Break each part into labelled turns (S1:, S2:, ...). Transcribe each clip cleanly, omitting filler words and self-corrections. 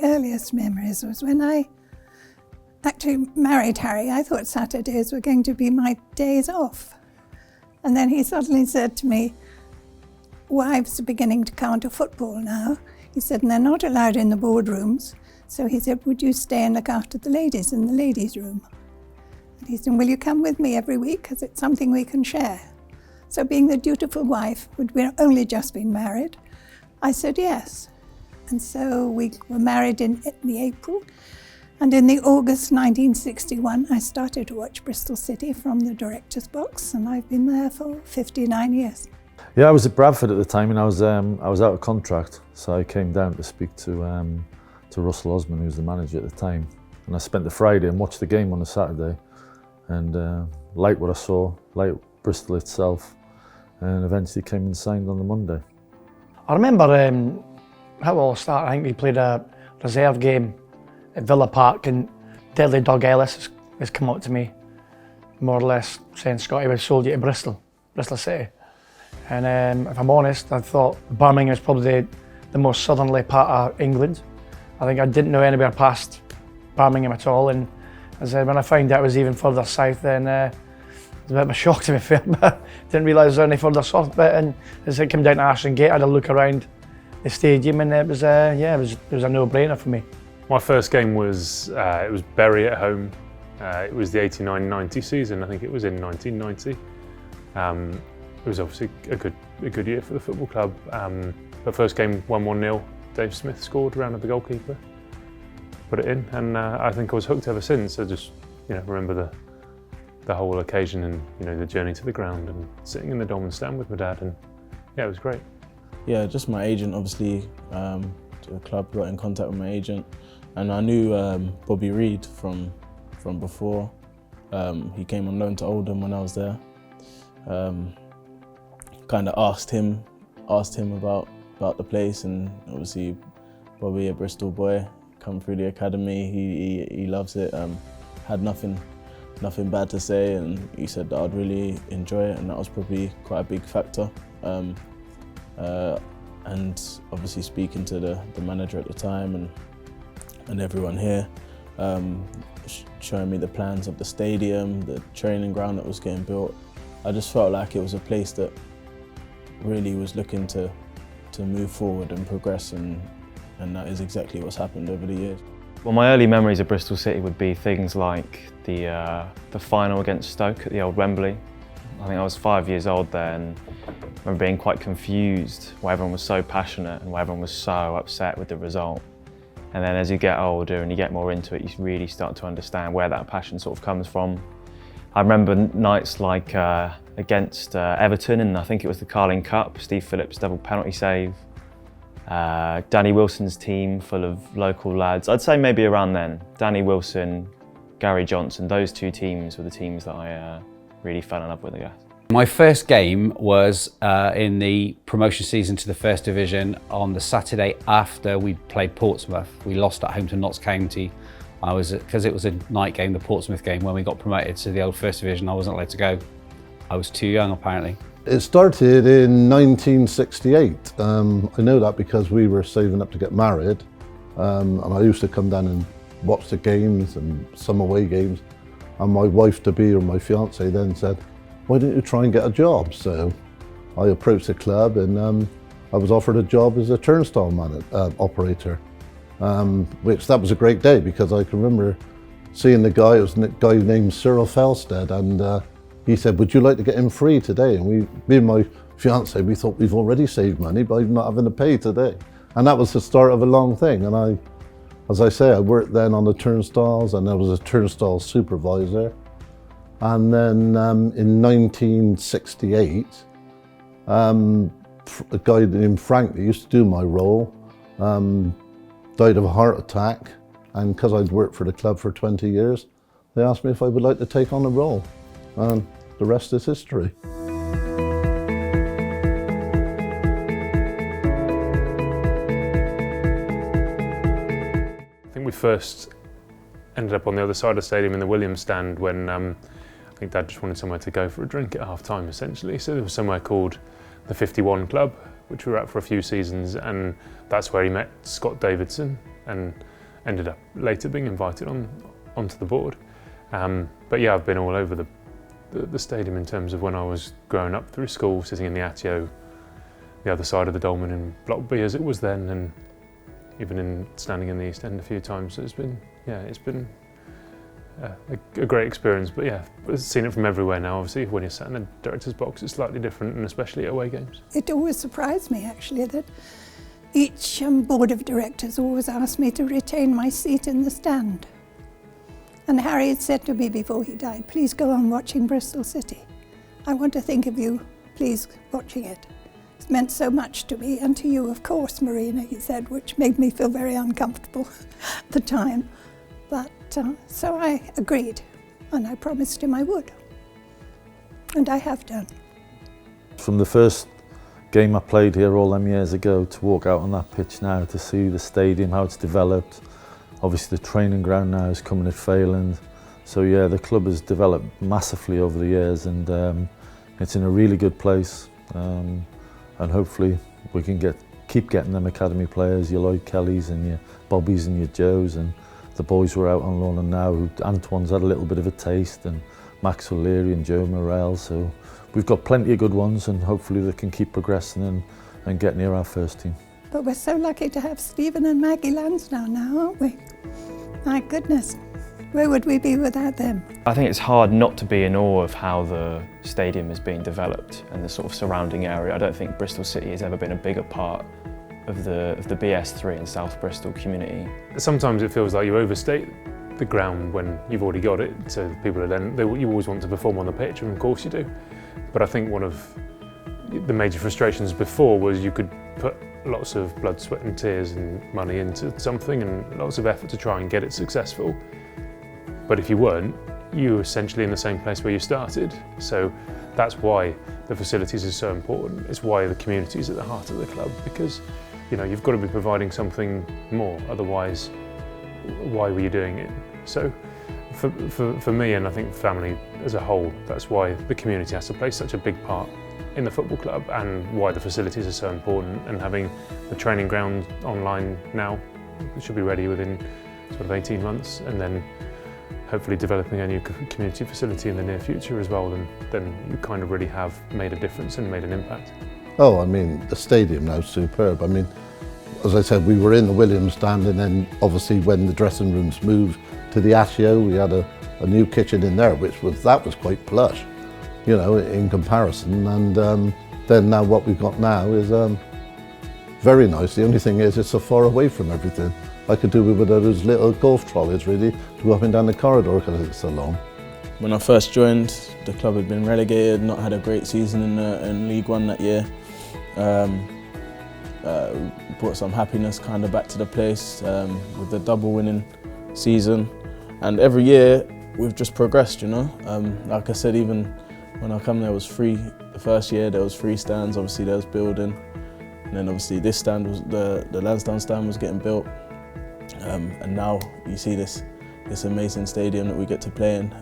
S1: earliest memories was when I actually married Harry. I thought Saturdays were going to be my days off. And then he suddenly said to me, wives are beginning to counter football now. He said, and they're not allowed in the boardrooms. So he said, would you stay and look after the ladies in the ladies' room? And he said, will you come with me every week? Because it's something we can share. So being the dutiful wife, we'd only just been married, I said yes. And so we were married in the April. And in the August 1961, I started to watch Bristol City from the director's box, and I've been there for 59 years.
S2: Yeah, I was at Bradford at the time, and I was out of contract, so I came down to speak to Russell Osman, who was the manager at the time. And I spent the Friday and watched the game on the Saturday, and liked what I saw, liked Bristol itself, and eventually came and signed on the Monday.
S3: I remember how it all started. I think we played a reserve game at Villa Park, and Deadly Doug Ellis has come up to me, more or less saying, Scotty, we've sold you to Bristol City. And if I'm honest, I thought Birmingham was probably the most southerly part of England. I think I didn't know anywhere past Birmingham at all, and as when I found out it was even further south, then it was a bit of a shock to me. Didn't realise there was any further south bit, and as I came down to Ashton Gate, I had a look around the stadium, and it was a no-brainer for me.
S4: My first game was it was Bury at home. It was the 89-90 season. I think it was in 1990. It was obviously a good year for the football club. The first game won 1-0. Dave Smith scored around at the goalkeeper, put it in, and I think I was hooked ever since. I just remember the whole occasion, and the journey to the ground and sitting in the Dolman stand with my dad, and yeah, it was great.
S5: Yeah, just my agent, obviously. The club got in contact with my agent, and I knew Bobby Reid from before. He came on loan to Oldham when I was there. Kind of asked him about the place, and obviously Bobby, a Bristol boy, come through the academy. He loves it. Had nothing bad to say, and he said that I'd really enjoy it, and that was probably quite a big factor. And obviously speaking to the manager at the time and everyone here, showing me the plans of the stadium, the training ground that was getting built, I just felt like it was a place that really was looking to move forward and progress, and that is exactly what's happened over the years.
S6: Well, my early memories of Bristol City would be things like the final against Stoke at the old Wembley. I think I was 5 years old there, and I remember being quite confused why everyone was so passionate and why everyone was so upset with the result. And then as you get older and you get more into it, you really start to understand where that passion sort of comes from. I remember nights like against Everton, and I think it was the Carling Cup, Steve Phillips' double penalty save. Danny Wilson's team full of local lads. I'd say maybe around then. Danny Wilson, Gary Johnson, those two teams were the teams that I really fell in love with, I guess.
S7: My first game was in the promotion season to the First Division on the Saturday after we played Portsmouth. We lost at home to Notts County. Because it was a night game, the Portsmouth game, when we got promoted to the old First Division, I wasn't allowed to go. I was too young, apparently.
S8: It started in 1968. I know that because we were saving up to get married, and I used to come down and watch the games and some away games, and my wife-to-be, or my fiance, then said, why don't you try and get a job? So I approached the club, and I was offered a job as a turnstile operator, which that was a great day, because I can remember seeing the guy. It was a guy named Cyril Felstead, and he said, would you like to get in free today? And me and my fiance, we thought we've already saved money by not having to pay today. And that was the start of a long thing. And as I say, I worked then on the turnstiles, and I was a turnstile supervisor. And then in 1968, a guy named Frank that used to do my role died of a heart attack. And because I'd worked for the club for 20 years, they asked me if I would like to take on the role. And the rest is history.
S4: I think we first ended up on the other side of the stadium in the Williams stand when I think Dad just wanted somewhere to go for a drink at half-time, essentially. So there was somewhere called the 51 Club, which we were at for a few seasons, and that's where he met Scott Davidson. And ended up later being invited onto the board. But yeah, I've been all over the stadium in terms of when I was growing up through school, sitting in the Atio, the other side of the Dolmen in Block B as it was then, and even standing in the East End a few times. So it's been a great experience. But yeah, I've seen it from everywhere now. Obviously, when you're sat in the director's box, it's slightly different, and especially at away games.
S1: It always surprised me actually that each board of directors always asked me to retain my seat in the stand. And Harry had said to me before he died, please go on watching Bristol City. I want to think of you, please, watching it. It's meant so much to me, and to you, of course, Marina, he said, which made me feel very uncomfortable at the time. But so I agreed, and I promised him I would. And I have done.
S2: From the first game I played here all them years ago to walk out on that pitch now, to see the stadium, how it's developed. Obviously the training ground now is coming at Fayland. So yeah, the club has developed massively over the years, and it's in a really good place. And hopefully we can keep getting them academy players, your Lloyd Kellys and your Bobbies and your Joes, and the boys who are out on loan and now, Antoine's had a little bit of a taste, and Max O'Leary and Joe Morrell. So we've got plenty of good ones, and hopefully they can keep progressing and get near our first team.
S1: But we're so lucky to have Stephen and Maggie Lansdowne now, aren't we? My goodness, where would we be without them?
S6: I think it's hard not to be in awe of how the stadium is being developed and the sort of surrounding area. I don't think Bristol City has ever been a bigger part of the BS3 and South Bristol community.
S4: Sometimes it feels like you overstate the ground when you've already got it, so people are you always want to perform on the pitch, and of course you do. But I think one of the major frustrations before was you could put lots of blood, sweat and tears and money into something and lots of effort to try and get it successful. But if you weren't, you were essentially in the same place where you started. So that's why the facilities are so important. It's why the community is at the heart of the club, because you've got to be providing something more, otherwise why were you doing it? So for me, and I think family as a whole, that's why the community has to play such a big part in the football club, and why the facilities are so important, and having the training ground online now, it should be ready within sort of 18 months, and then hopefully developing a new community facility in the near future as well, then you kind of really have made a difference and made an impact.
S8: Oh, I mean, the stadium now is superb. I mean, as I said, we were in the Williams stand, and then obviously when the dressing rooms moved to the Atio, we had a new kitchen in there, that was quite plush, in comparison. And then now what we've got now is very nice. The only thing is it's so far away from everything. I could do with those little golf trolleys really to go up and down the corridor because it's so long.
S5: When I first joined, the club had been relegated, not had a great season in League One that year. Brought some happiness kind of back to the place with the double winning season, and every year we've just progressed, Like I said, even when I come there was free. The first year there was free stands, obviously there was building, and then obviously this stand was the Lansdowne stand was getting built, and now you see this amazing stadium that we get to play in.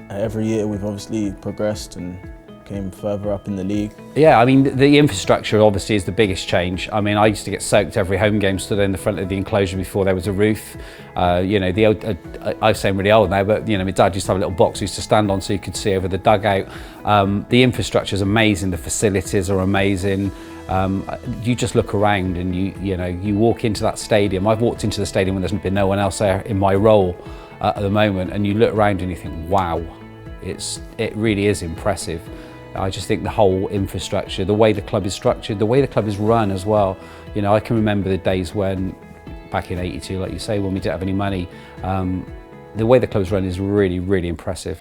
S5: Every year we've obviously progressed and came further up in the league.
S7: Yeah, I mean, the infrastructure obviously is the biggest change. I mean, I used to get soaked every home game, stood in the front of the enclosure before there was a roof. I'm saying really old now, but my dad used to have a little box he used to stand on so you could see over the dugout. The infrastructure is amazing, the facilities are amazing. You just look around and you walk into that stadium. I've walked into the stadium when there's been no one else there in my role at the moment, and you look around and you think, wow, it really is impressive. I just think the whole infrastructure, the way the club is structured, the way the club is run as well. I can remember the days when, back in '82, like you say, when we didn't have any money, the way the club's run is really, really impressive.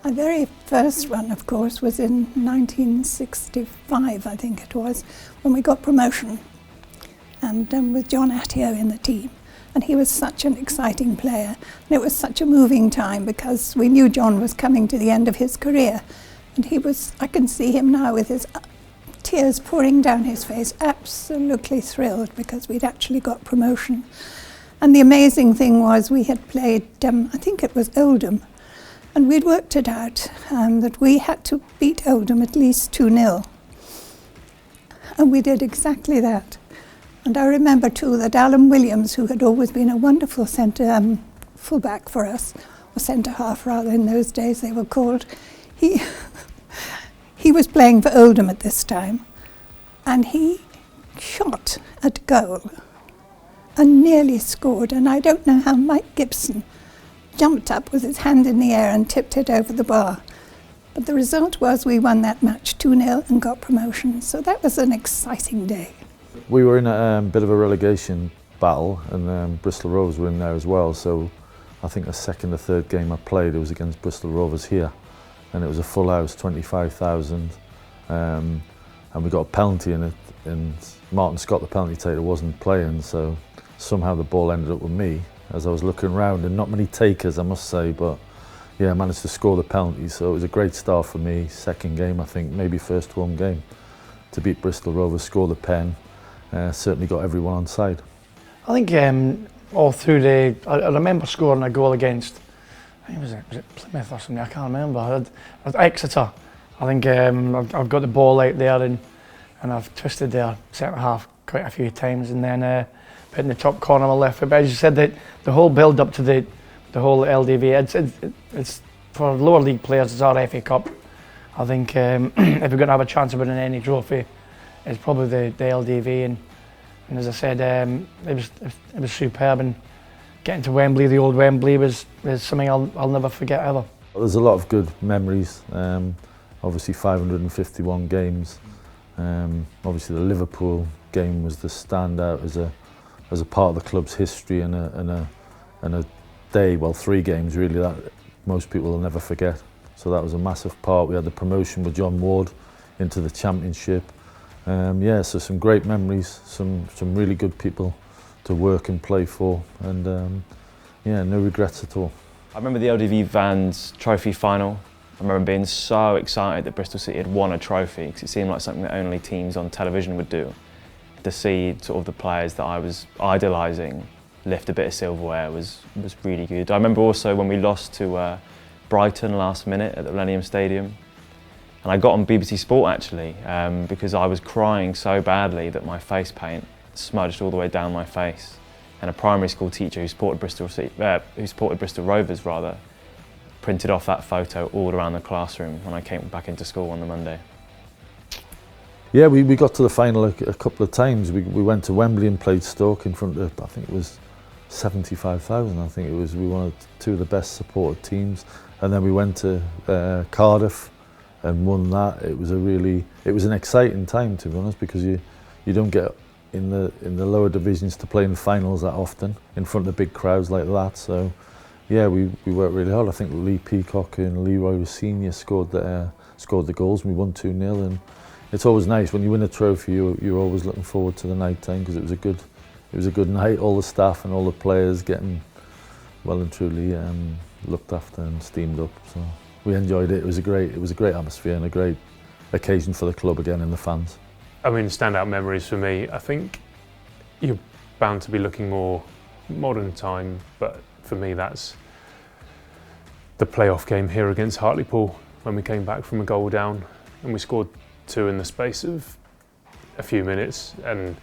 S1: My very first run, of course, was in 1965, I think it was, when we got promotion, and with John Attio in the team. And he was such an exciting player, and it was such a moving time because we knew John was coming to the end of his career, and I can see him now with his tears pouring down his face, absolutely thrilled because we'd actually got promotion. And the amazing thing was we had played, I think it was Oldham, And we'd worked it out that we had to beat Oldham at least 2-0. And we did exactly that. And I remember too that Alan Williams, who had always been a wonderful fullback for us, or centre half rather in those days they were called, he was playing for Oldham at this time, and he shot at goal and nearly scored. And I don't know how Mike Gibson jumped up with his hand in the air and tipped it over the bar. But the result was we won that match 2-0 and got promotion. So that was an exciting day.
S2: We were in a bit of a relegation battle, and Bristol Rovers were in there as well. So I think the second or third game I played, it was against Bristol Rovers here, and it was a full house, 25,000, and we got a penalty in it. And Martin Scott, the penalty taker, wasn't playing, so somehow the ball ended up with me as I was looking around, and not many takers, I must say, but yeah, I managed to score the penalty. So it was a great start for me. Second game, I think, maybe first home game, to beat Bristol Rovers, score the pen. Certainly got everyone on side.
S3: I think all through I remember scoring a goal against, I think was it Plymouth or something, I can't remember. At Exeter. I think I've got the ball out there and I've twisted their centre half quite a few times, and then put in the top corner of my left foot. But as you said, the whole build up to the whole LDV, it's for lower league players, it's our FA Cup. I think if we're going to have a chance of winning any trophy, it's probably the LDV, and as I said, it was superb, and getting to Wembley, the old Wembley, was something I'll never forget ever.
S2: There's a lot of good memories. Obviously 551 games. Obviously the Liverpool game was the standout as a part of the club's history, and a day, well, 3 games really, that most people will never forget. So that was a massive part. We had the promotion with John Ward into the Championship. Yeah, so some great memories, some really good people to work and play for, and yeah, no regrets at all.
S6: I remember the LDV Vans trophy final. I remember being so excited that Bristol City had won a trophy, because it seemed like something that only teams on television would do. To see sort of the players that I was idolising lift a bit of silverware was really good. I remember also when we lost to Brighton last minute at the Millennium Stadium. And I got on BBC Sport actually, because I was crying so badly that my face paint smudged all the way down my face. And a primary school teacher who supported Bristol Rovers rather, printed off that photo all around the classroom when I came back into school on the Monday.
S2: Yeah, we got to the final a couple of times. We went to Wembley and played Stoke in front of, I think it was 75,000. I think it was. We were 2 of the best supported teams, and then we went to Cardiff and won that. It was an exciting time, to be honest, because you don't get in the lower divisions to play in the finals that often in front of big crowds like that. So yeah, we worked really hard. I think Lee Peacock and Leroy Rossignol scored the goals, and we won 2-0. And it's always nice when you win a trophy. You're always looking forward to the night time, because it was a good night. All the staff and all the players getting well and truly looked after and steamed up. So we enjoyed it. It was a great atmosphere and a great occasion for the club again and the fans.
S4: I mean, standout memories for me, I think you're bound to be looking more modern time, but for me that's the playoff game here against Hartlepool, when we came back from a goal down and we scored 2 in the space of a few minutes. And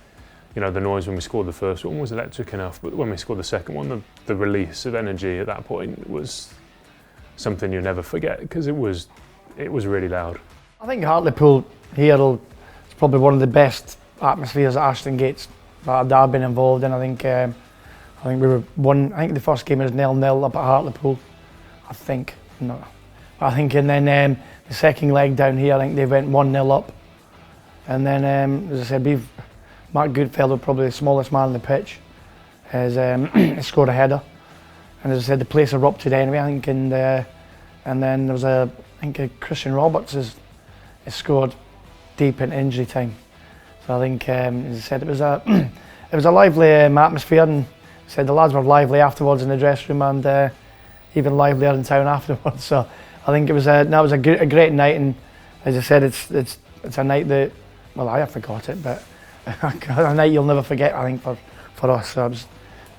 S4: you know, the noise when we scored the first one was electric enough, but when we scored the second one, the release of energy at that point was something you'll never forget, because it was really loud.
S3: I think Hartlepool here is probably one of the best atmospheres at Ashton Gates that I've been involved in. I think we were I think the first game was 0-0 up at Hartlepool. I think, no. I think, and then the second leg down here, I think they went 1-0 up. And then, as I said, Mark Goodfellow, probably the smallest man on the pitch, has scored a header. And as I said, the place erupted anyway, I think, and then there was I think Christian Roberts has scored deep in injury time. So I think, as I said, it was a lively atmosphere, and I said the lads were lively afterwards in the dressing room, and even livelier in town afterwards. So I think it was a great night, and as I said, it's a night that, well, I have forgot it, but a night you'll never forget, I think, for us. So as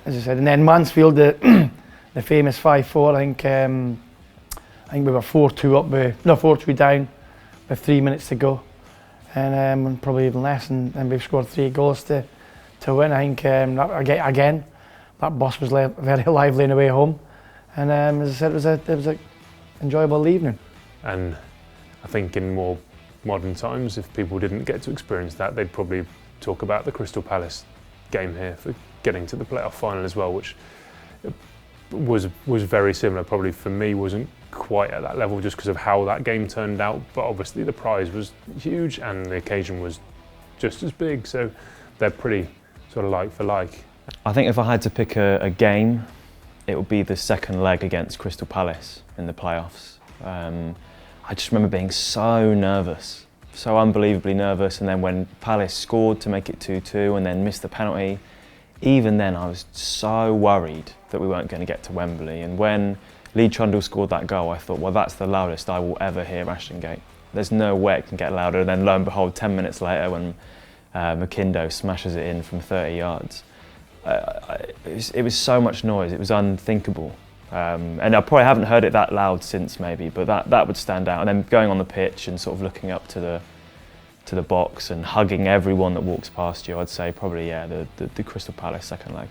S3: I said, and then Mansfield, the famous 5-4, I think I think we were 4-2 up, 4-2 down with 3 minutes to go, and probably even less, and we've scored 3 goals to win. I think again, that bus was very lively on the way home, and as I said, it was an enjoyable evening.
S4: And I think in more modern times, if people didn't get to experience that, they'd probably talk about the Crystal Palace game here for getting to the playoff final as well, which was very similar. Probably for me wasn't quite at that level just because of how that game turned out, but obviously the prize was huge and the occasion was just as big, so they're pretty sort of like for like.
S6: I think if I had to pick a game, it would be the second leg against Crystal Palace in the playoffs. I just remember being so nervous, so unbelievably nervous, and then when Palace scored to make it 2-2 and then missed the penalty, even then I was so worried that we weren't going to get to Wembley. And when Lee Trundle scored that goal, I thought, well, that's the loudest I will ever hear Ashton Gate. There's no way it can get louder. And then lo and behold, 10 minutes later when McKindo smashes it in from 30 yards, it was so much noise, it was unthinkable. And I probably haven't heard it that loud since maybe, but that would stand out. And then going on the pitch and sort of looking up to the box and hugging everyone that walks past you, I'd say probably, yeah, the Crystal Palace second leg.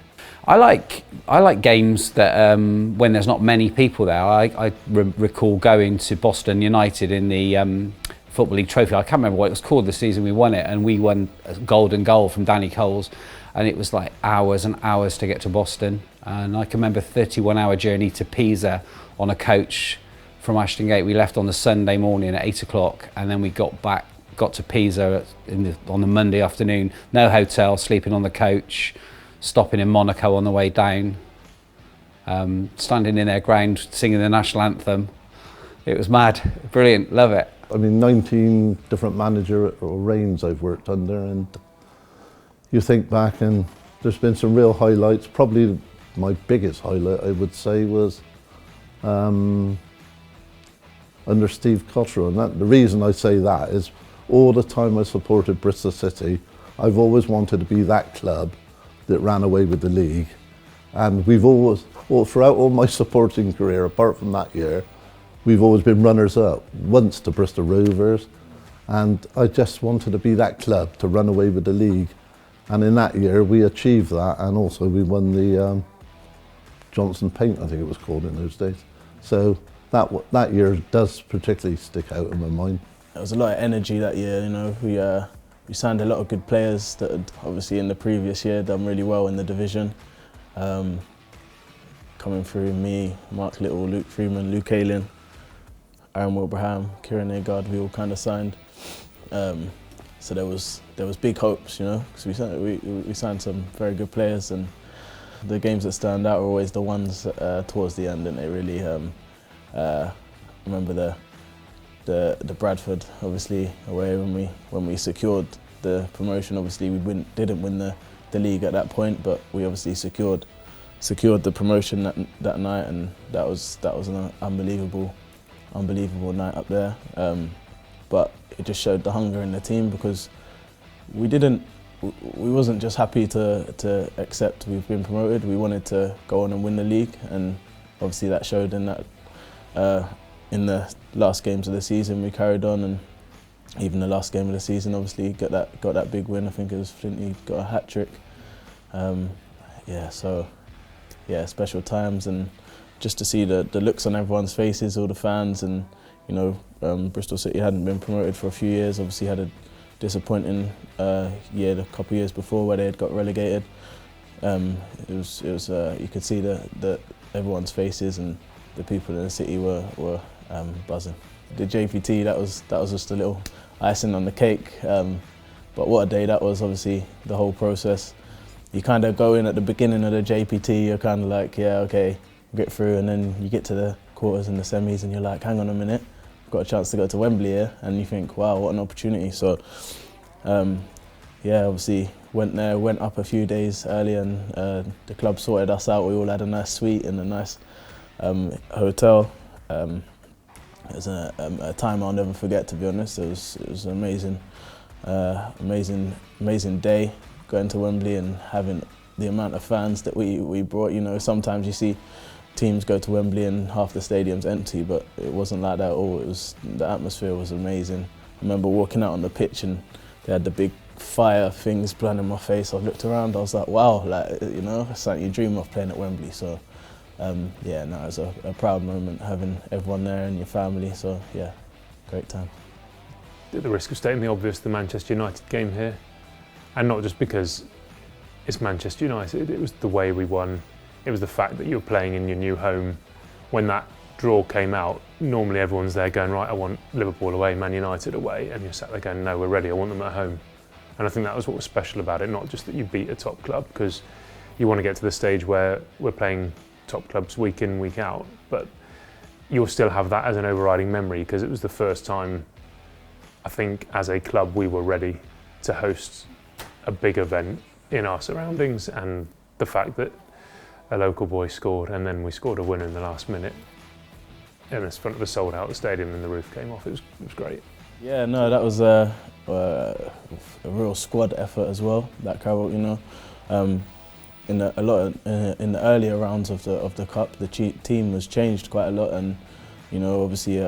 S7: I like games that when there's not many people there. I recall going to Boston United in the Football League Trophy. I can't remember what it was called the season we won it, and we won a golden goal from Danny Coles, and it was like hours and hours to get to Boston. And I can remember a 31-hour journey to Pisa on a coach from Ashton Gate. We left on the Sunday morning at 8 o'clock, and then we got to Pisa on the Monday afternoon. No hotel, sleeping on the coach, stopping in Monaco on the way down, standing in their ground singing the national anthem. It was mad, brilliant, love it.
S8: I mean, 19 different managerial reigns I've worked under, and you think back and there's been some real highlights. Probably my biggest highlight, I would say, was under Steve Cotterill. And the reason I say that is all the time I supported Bristol City, I've always wanted to be that club that ran away with the league. And we've always, throughout all my supporting career, apart from that year, we've always been runners-up, once to Bristol Rovers, and I just wanted to be that club to run away with the league. And in that year, we achieved that, and also we won the Johnson Paint, I think it was called in those days. So that year does particularly stick out in my mind.
S5: There was a lot of energy that year, you know. We signed a lot of good players that had obviously in the previous year done really well in the division. Coming through, me, Mark Little, Luke Freeman, Luke Ayling, Aaron Wilbraham, Kieran Agard, we all kind of signed. So there was big hopes, you know, because we signed some very good players, and the games that stand out are always the ones towards the end, and they really remember the Bradford, obviously away when we secured the promotion. Obviously we didn't win the league at that point, but we obviously secured the promotion that night, and that was an unbelievable night up there. But it just showed the hunger in the team, because we wasn't just happy to accept we've been promoted. We wanted to go on and win the league, and obviously that showed in that in the last games of the season we carried on, and even the last game of the season obviously got that big win. I think it was Flinty got a hat-trick. Special times, and just to see the looks on everyone's faces, all the fans, and you know, Bristol City hadn't been promoted for a few years, obviously had a disappointing year the couple of years before where they had got relegated. It was you could see the everyone's faces, and the people in the city were buzzing. The JPT, that was just a little icing on the cake, but what a day that was. Obviously the whole process, you kind of go in at the beginning of the JPT, you're kind of like, yeah, okay, get through, and then you get to the quarters and the semis and you're like, hang on a minute, I've got a chance to go to Wembley here, and you think, wow, what an opportunity. So obviously went up a few days early, and the club sorted us out. We all had a nice suite in a nice hotel. It was a time I'll never forget, to be honest. It was an amazing day, going to Wembley and having the amount of fans that we brought. You know, sometimes you see teams go to Wembley and half the stadium's empty, but it wasn't like that at all. The atmosphere was amazing. I remember walking out on the pitch and they had the big fire things blowing in my face. I looked around, I was like, wow, like, you know, it's something you dream of playing at Wembley. So yeah, no, it was a proud moment having everyone there and your family. So yeah, great time.
S4: At the risk of stating the obvious, the Manchester United game here, and not just because it's Manchester United, it was the way we won. It was the fact that you were playing in your new home. When that draw came out, normally everyone's there going, right, I want Liverpool away, Man United away, and you're sat there going, no, we're ready, I want them at home. And I think that was what was special about it, not just that you beat a top club, because you want to get to the stage where we're playing top clubs week in, week out, but you'll still have that as an overriding memory, because it was the first time, I think, as a club, we were ready to host a big event in our surroundings, and the fact that a local boy scored and then we scored a winner in the last minute in the front of a sold out stadium and the roof came off, it was great.
S5: Yeah, no, that was a real squad effort as well, that Carol, you know. In the earlier rounds of the cup, the team was changed quite a lot, and you know, obviously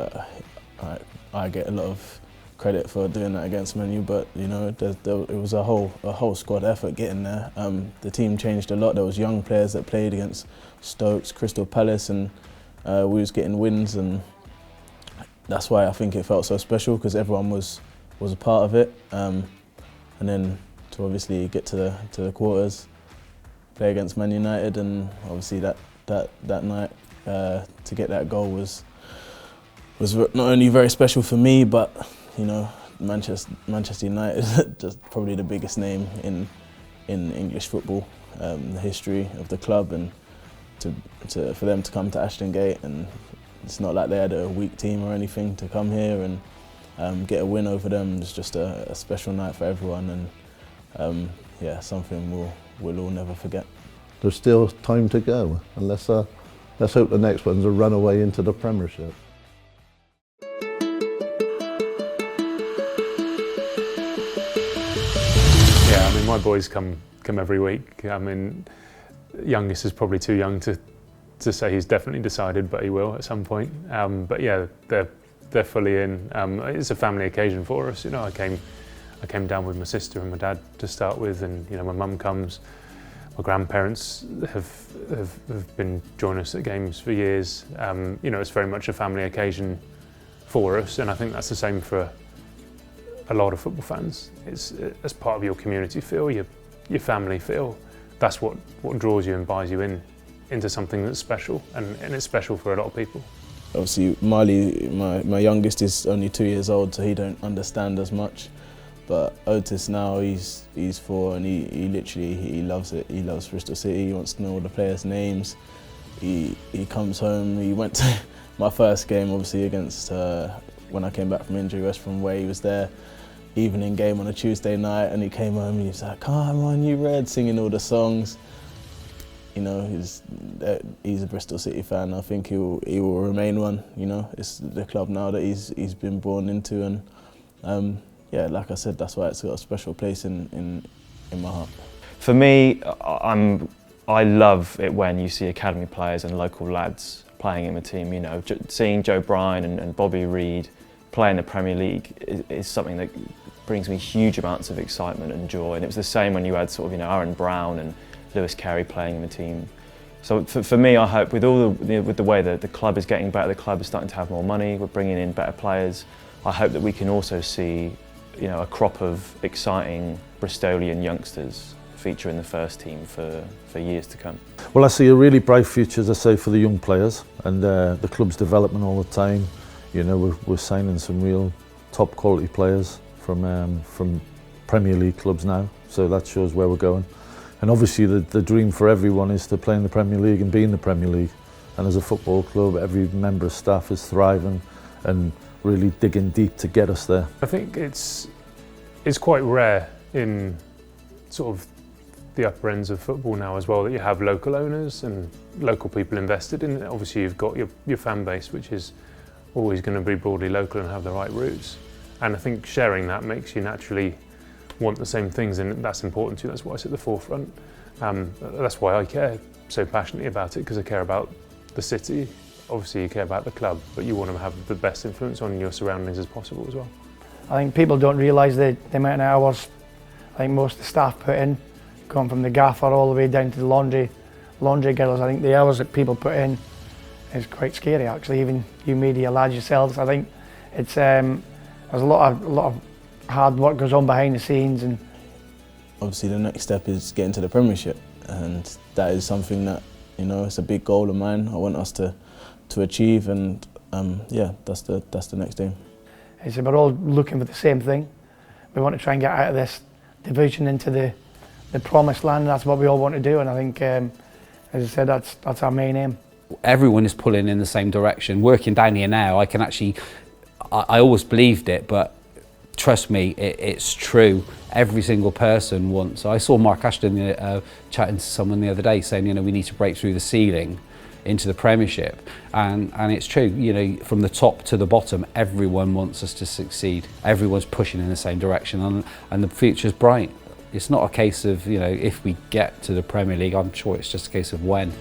S5: I get a lot of credit for doing that against Man U, but you know, it was a whole squad effort getting there. The team changed a lot. There was young players that played against Stokes, Crystal Palace, and we was getting wins, and that's why I think it felt so special, because everyone was a part of it. And then to obviously get to the quarters, play against Man United, and obviously that night to get that goal was not only very special for me, but you know, Manchester United, just probably the biggest name in English football, the history of the club, and for them to come to Ashton Gate, and it's not like they had a weak team or anything, to come here and get a win over them was just a special night for everyone, and yeah, something we'll all never forget.
S8: There's still time to go, and let's hope the next one's a runaway into the Premiership.
S4: Yeah, I mean, my boys come every week. I mean, youngest is probably too young to say he's definitely decided, but he will at some point. But yeah, they're fully in. It's a family occasion for us. You know, I came down with my sister and my dad to start with, and you know, my mum comes. My grandparents have been joining us at games for years. You know, it's very much a family occasion for us, and I think that's the same for a lot of football fans. It's as part of your community feel, your family feel. That's what draws you and buys you into something that's special, and it's special for a lot of people.
S5: Obviously, Marley, my youngest, is only 2 years old, so he don't understand as much. But Otis now, he's 4, and he literally loves it. He loves Bristol City. He wants to know all the players' names. He comes home. He went to my first game, obviously, against when I came back from injury, West Brom away. He was there, evening game on a Tuesday night, and he came home and he was like, "Come on, you Red," singing all the songs. You know, he's a Bristol City fan. I think he will remain one. You know, it's the club now that he's been born into, and yeah, like I said, that's why it's got a special place in my heart.
S6: For me, I love it when you see academy players and local lads playing in the team. You know, seeing Joe Bryan and Bobby Reid play in the Premier League is something that brings me huge amounts of excitement and joy. And it was the same when you had sort of, you know, Aaron Brown and Lewis Carey playing in the team. So for me, I hope with the way that the club is getting better, the club is starting to have more money, we're bringing in better players. I hope that we can also see, you know, a crop of exciting Bristolian youngsters feature in the first team for years to come.
S2: Well, I see a really bright future, as I say, for the young players, and the club's development all the time. You know, we're signing some real top quality players from Premier League clubs now, so that shows where we're going. And obviously the dream for everyone is to play in the Premier League and be in the Premier League. And as a football club, every member of staff is thriving and really digging deep to get us there.
S4: I think it's quite rare in sort of the upper ends of football now as well that you have local owners and local people invested in it. Obviously you've got your fan base, which is always going to be broadly local and have the right roots. And I think sharing that makes you naturally want the same things, and that's important to you. That's why it's at the forefront. That's why I care so passionately about it, because I care about the city. Obviously you care about the club, but you want to have the best influence on your surroundings as possible as well.
S3: I think people don't realise the amount of hours I think most of the staff put in, going from the gaffer all the way down to the laundry girls. I think the hours that people put in is quite scary actually, even you media lads yourselves. I think it's there's a lot of hard work goes on behind the scenes. And
S5: obviously the next step is getting to the Premiership, and that is something that, you know, it's a big goal of mine. I want us to achieve, and yeah, that's the next aim.
S3: We're all looking for the same thing. We want to try and get out of this division into the promised land. That's what we all want to do, and I think, as I said, that's our main aim.
S7: Everyone is pulling in the same direction. Working down here now, I can actually, I always believed it, but trust me, it's true. Every single person wants. I saw Mark Ashton chatting to someone the other day saying, you know, we need to break through the ceiling into the Premiership, and it's true. You know, from the top to the bottom, everyone wants us to succeed. Everyone's pushing in the same direction, and the future's bright. It's not a case of, you know, if we get to the Premier League. I'm sure it's just a case of when.